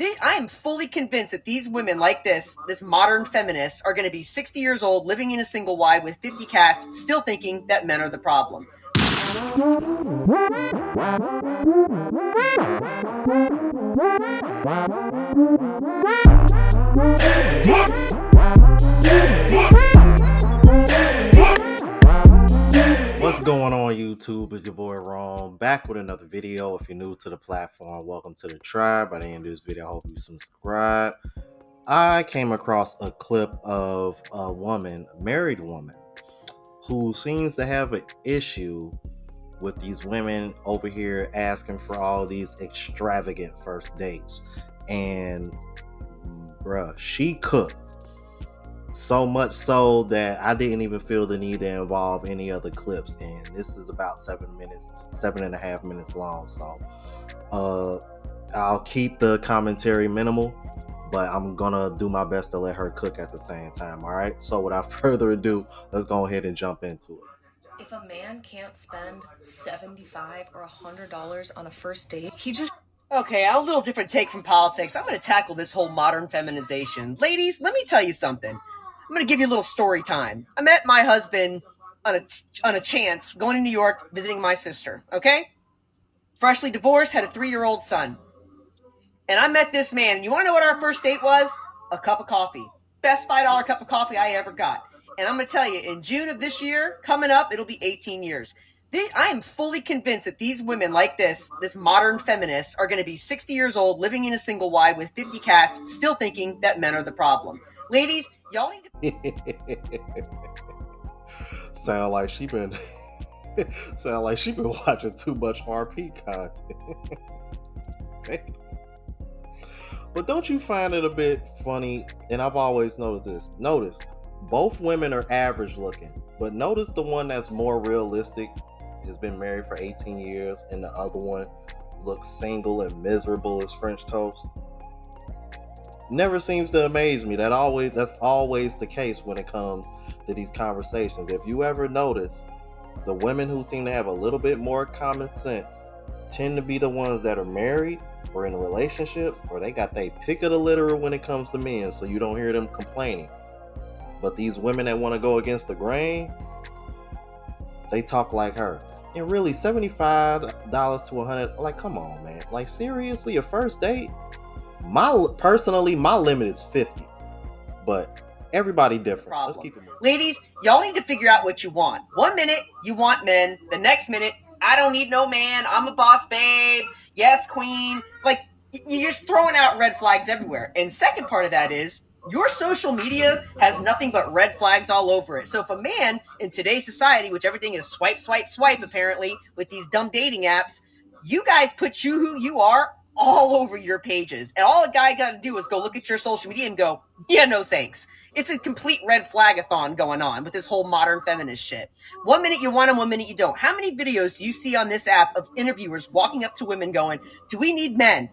I am fully convinced that these women like this modern feminists are going to be 60 years old, living in a single wide with 50 cats, still thinking that men are the problem. What's going on, YouTube? It's your boy Ron, back with another video. If you're new to the platform, welcome to the tribe. By the end of this video, I hope you subscribe. I came across a clip of a woman, a married woman, who seems to have an issue with these women over here asking for all these extravagant first dates. And bruh, she cooked. So much so that I didn't even feel the need to involve any other clips. And this is about 7.5 minutes long. So I'll keep the commentary minimal, but I'm gonna do my best to let her cook at the same time. All right. So without further ado, let's go ahead and jump into it. If a man can't spend $75 or $100 on a first date, he just... Okay, a little different take from politics. I'm going to tackle this whole modern feminization. Ladies, let me tell you something. I'm going to give you a little story time. I met my husband on a chance going to New York visiting my sister, okay? Freshly divorced, had a 3-year-old son. And I met this man, and you want to know what our first date was? A cup of coffee. Best $5 cup of coffee I ever got. And I'm going to tell you, in June of this year, coming up, it'll be 18 years. I am fully convinced that these women like this modern feminists are going to be 60 years old, living in a single wide with 50 cats, still thinking that men are the problem. Ladies, y'all need to sound like she been watching too much RP content. But don't you find it a bit funny? And I've always noticed this. Notice both women are average looking, but notice the one that's more realistic has been married for 18 years and the other one looks single and miserable as French toast. Never seems to amaze me. That's always the case when it comes to these conversations. If you ever notice, the women who seem to have a little bit more common sense tend to be the ones that are married or in relationships, or they got their pick of the litter when it comes to men, so you don't hear them complaining. But these women that want to go against the grain, they talk like her. And really, $75 to $100, like, come on, man. Like, seriously, a first date? My limit is 50, but everybody different. Problem. Let's keep it moving. Ladies, y'all need to figure out what you want. 1 minute, you want men. The next minute, I don't need no man. I'm a boss babe. Yes, queen. Like, you're just throwing out red flags everywhere. And second part of that is, your social media has nothing but red flags all over it. So if a man in today's society, which everything is swipe, swipe, swipe, apparently, with these dumb dating apps, you guys put you who you are all over your pages. And all a guy got to do is go look at your social media and go, yeah, no thanks. It's a complete red flag-a-thon going on with this whole modern feminist shit. 1 minute you want them, 1 minute you don't. How many videos do you see on this app of interviewers walking up to women going, do we need men?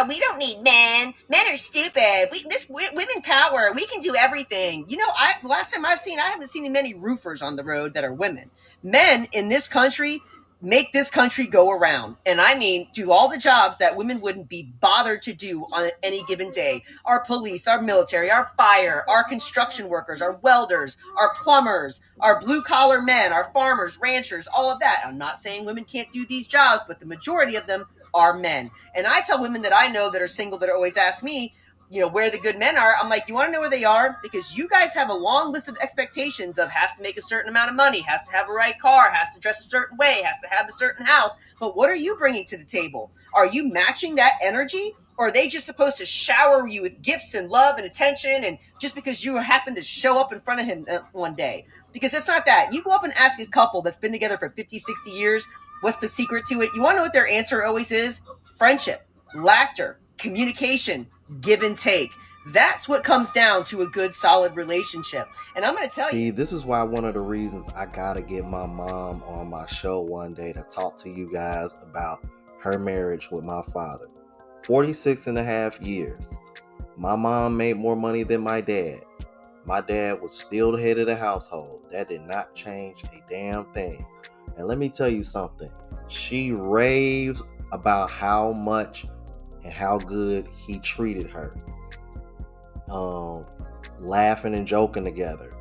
We don't need men. Men are stupid. Women power. We can do everything. You know, last time I haven't seen many roofers on the road that are women. Men in this country make this country go around. And I mean, do all the jobs that women wouldn't be bothered to do on any given day. Our police, our military, our fire, our construction workers, our welders, our plumbers, our blue-collar men, our farmers, ranchers, all of that. I'm not saying women can't do these jobs, but the majority of them are men. And I tell women that I know that are single that always ask me, you know, where the good men are. I'm like, you want to know where they are? Because you guys have a long list of expectations of has to make a certain amount of money, has to have a right car, has to dress a certain way, has to have a certain house. But what are you bringing to the table? Are you matching that energy? Or are they just supposed to shower you with gifts and love and attention, and just because you happen to show up in front of him one day? Because it's not that. You go up and ask a couple that's been together for 50, 60 years, what's the secret to it? You want to know what their answer always is? Friendship, laughter, communication, give and take. That's what comes down to a good, solid relationship. And I'm going to tell you. See, this is why one of the reasons I got to get my mom on my show one day to talk to you guys about her marriage with my father. 46 and a half years. My mom made more money than my dad. My dad was still the head of the household. That did not change a damn thing. And let me tell you something. She raves about how much and how good he treated her. Laughing and joking together,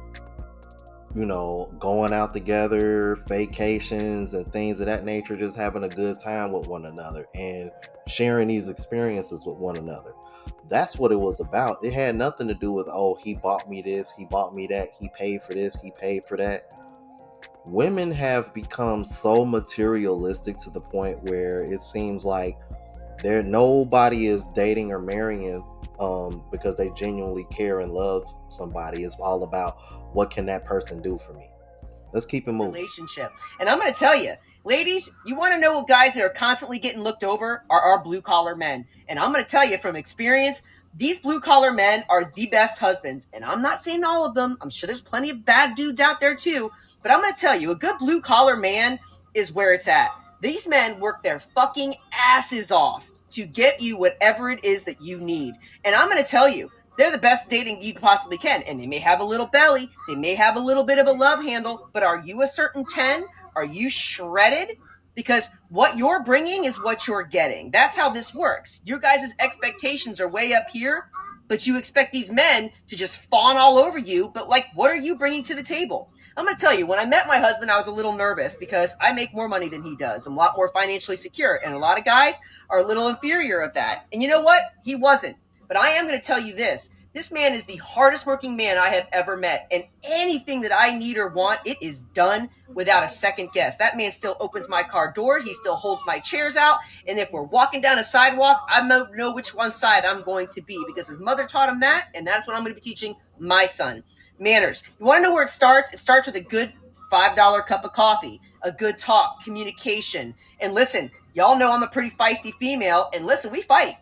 going out together, vacations and things of that nature, just having a good time with one another and sharing these experiences with one another. That's what it was about. It had nothing to do with, oh, he bought me this, he bought me that, he paid for this, he paid for that. Women have become so materialistic to the point where it seems like nobody is dating or marrying because they genuinely care and love somebody. It's all about, what can that person do for me? Let's keep it moving. Relationship. And I'm going to tell you, ladies, you want to know what guys that are constantly getting looked over are our blue collar men. And I'm going to tell you from experience, these blue collar men are the best husbands. And I'm not saying all of them. I'm sure there's plenty of bad dudes out there too. But I'm going to tell you, a good blue collar man is where it's at. These men work their fucking asses off to get you whatever it is that you need. And I'm going to tell you, they're the best dating you possibly can. And they may have a little belly, they may have a little bit of a love handle, but are you a certain 10? Are you shredded? Because what you're bringing is what you're getting. That's how this works. Your guys' expectations are way up here, but you expect these men to just fawn all over you. But like, what are you bringing to the table? I'm going to tell you, when I met my husband, I was a little nervous because I make more money than he does. I'm a lot more financially secure. And a lot of guys are a little inferior of that. And you know what? He wasn't. But I am going to tell you this. This man is the hardest working man I have ever met. And anything that I need or want, it is done without a second guess. That man still opens my car door. He still holds my chairs out. And if we're walking down a sidewalk, I know which one side I'm going to be because his mother taught him that. And that's what I'm going to be teaching my son. Manners. You want to know where it starts? It starts with a good $5 cup of coffee, a good talk, communication. And listen, y'all know I'm a pretty feisty female. And listen, we fight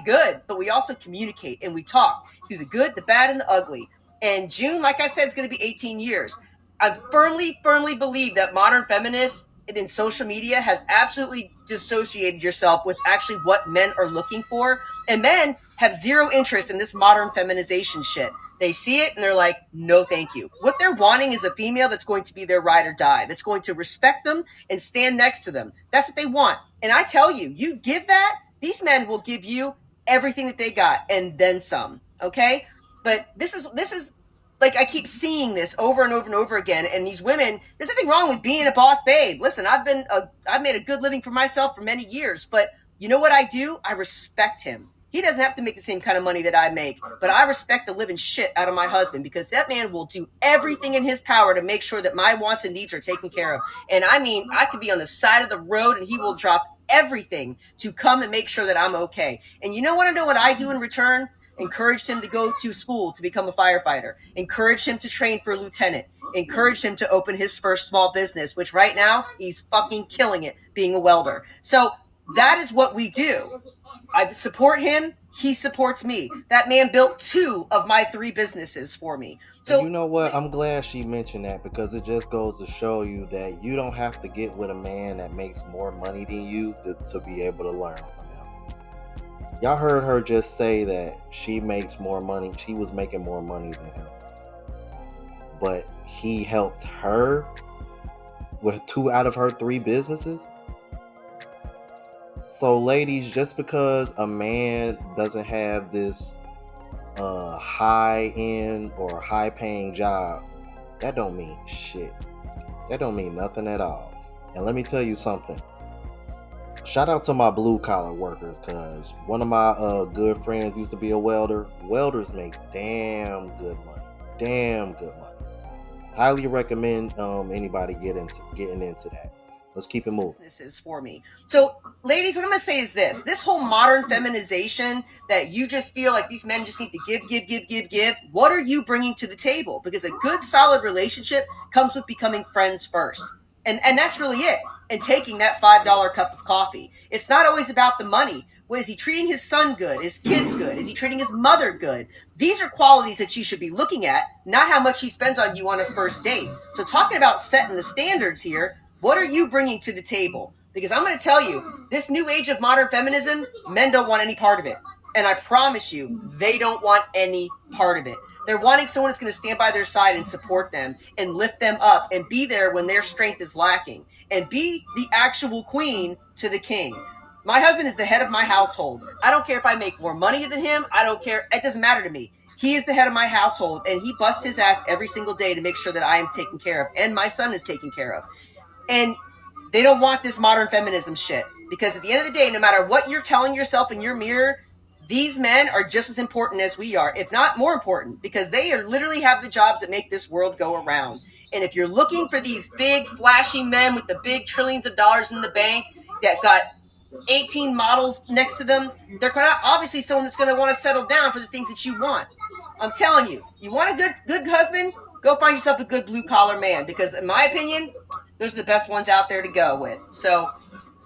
good, but we also communicate and we talk through the good, the bad, and the ugly. And June, like I said, it's going to be 18 years. I firmly believe that modern feminists in social media has absolutely dissociated yourself with actually what men are looking for. And men have zero interest in this modern feminization shit. They see it and they're like, no, thank you. What they're wanting is a female that's going to be their ride or die, that's going to respect them and stand next to them. That's what they want. And I tell you, you give that, these men will give you everything that they got and then some. Okay? But this is like, I keep seeing this over and over and over again. And these women, there's nothing wrong with being a boss babe. Listen, I've made a good living for myself for many years, but you know what I do? I respect him. He doesn't have to make the same kind of money that I make, but I respect the living shit out of my husband because that man will do everything in his power to make sure that my wants and needs are taken care of. And I mean, I could be on the side of the road and he will drop everything to come and make sure that I'm okay. And you know what I do in return? Encouraged him to go to school to become a firefighter, encouraged him to train for a lieutenant, encouraged him to open his first small business, which right now he's fucking killing it being a welder. So that is what we do. I support him. He supports me. That man built 2 of my 3 businesses for me. So and you know what? I'm glad she mentioned that because it just goes to show you that you don't have to get with a man that makes more money than you to be able to learn from him. Y'all heard her just say that she makes more money. She was making more money than him. But he helped her with 2 out of her 3 businesses. So ladies, just because a man doesn't have this high end or high paying job, that don't mean shit. That don't mean nothing at all. And let me tell you something. Shout out to my blue collar workers, because one of my good friends used to be a welder. Welders make damn good money. Highly recommend anybody getting into that. Let's keep it moving. This is for me. So, ladies, what I'm going to say is this whole modern feminization that you just feel like these men just need to give. What are you bringing to the table? Because a good, solid relationship comes with becoming friends first. And that's really it. And taking that $5 cup of coffee. It's not always about the money. Well, is he treating his son good? His kids good? Is he treating his mother good? These are qualities that you should be looking at, not how much he spends on you on a first date. So talking about setting the standards here, what are you bringing to the table? Because I'm going to tell you, this new age of modern feminism, men don't want any part of it. And I promise you, they don't want any part of it. They're wanting someone that's going to stand by their side and support them and lift them up and be there when their strength is lacking and be the actual queen to the king. My husband is the head of my household. I don't care if I make more money than him. I don't care. It doesn't matter to me. He is the head of my household, and he busts his ass every single day to make sure that I am taken care of and my son is taken care of. And they don't want this modern feminism shit, because at the end of the day, no matter what you're telling yourself in your mirror, these men are just as important as we are, if not more important, because they are literally have the jobs that make this world go around. And if you're looking for these big flashy men with the big trillions of dollars in the bank that got 18 models next to them, they're not obviously someone that's going to want to settle down for the things that you want. I'm telling you, you want a good husband, go find yourself a good blue collar man, because in my opinion, those are the best ones out there to go with. So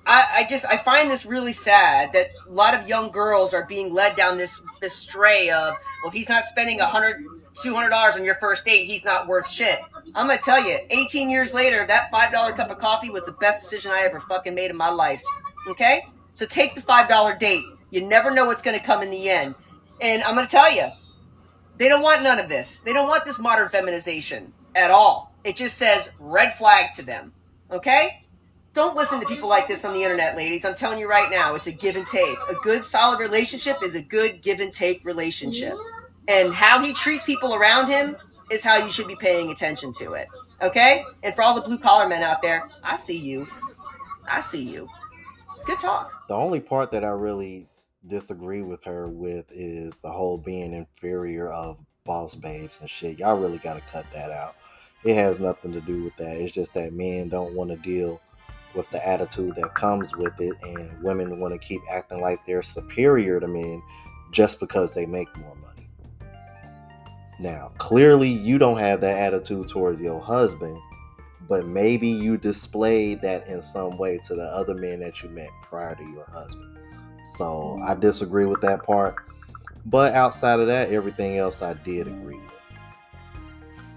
I find this really sad that a lot of young girls are being led down this stray of, well, if he's not spending $200 on your first date, he's not worth shit. I'm gonna tell you, 18 years later, that $5 cup of coffee was the best decision I ever fucking made in my life. Okay, so take the $5 date. You never know what's gonna come in the end. And I'm gonna tell you, they don't want none of this. They don't want this modern feminization at all. It just says red flag to them. Okay? Don't listen to people like this on the internet, ladies. I'm telling you right now, it's a give and take. A good, solid relationship is a good give and take relationship. And how he treats people around him is how you should be paying attention to it. Okay? And for all the blue collar men out there, I see you. I see you. Good talk. The only part that I really disagree with her with is the whole being inferior of boss babes and shit. Y'all really got to cut that out. It has nothing to do with that. It's just that men don't want to deal with the attitude that comes with it, and women want to keep acting like they're superior to men just because they make more money. Now, clearly, you don't have that attitude towards your husband, but maybe you displayed that in some way to the other men that you met prior to your husband. So I disagree with that part. But outside of that, everything else I did agree with.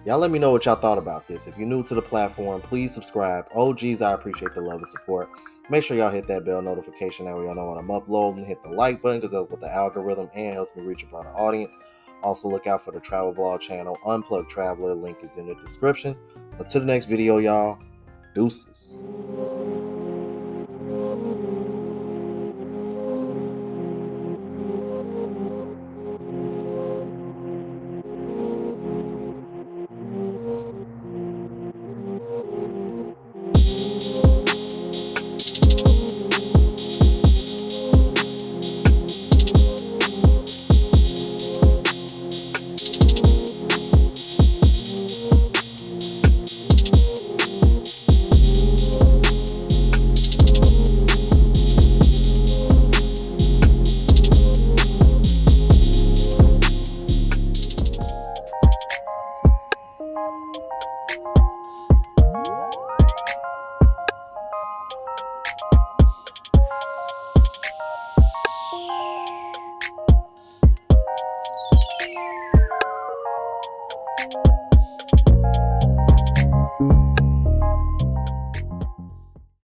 Y'all let me know what y'all thought about this. If you're new to the platform, please subscribe. Oh, geez, I appreciate the love and support. Make sure y'all hit that bell notification. That way y'all know when I'm uploading. Hit the like button because that's with the algorithm and helps me reach a broader audience. Also, look out for the travel vlog channel, Unplugged Traveler. Link is in the description. Until the next video, y'all. Deuces.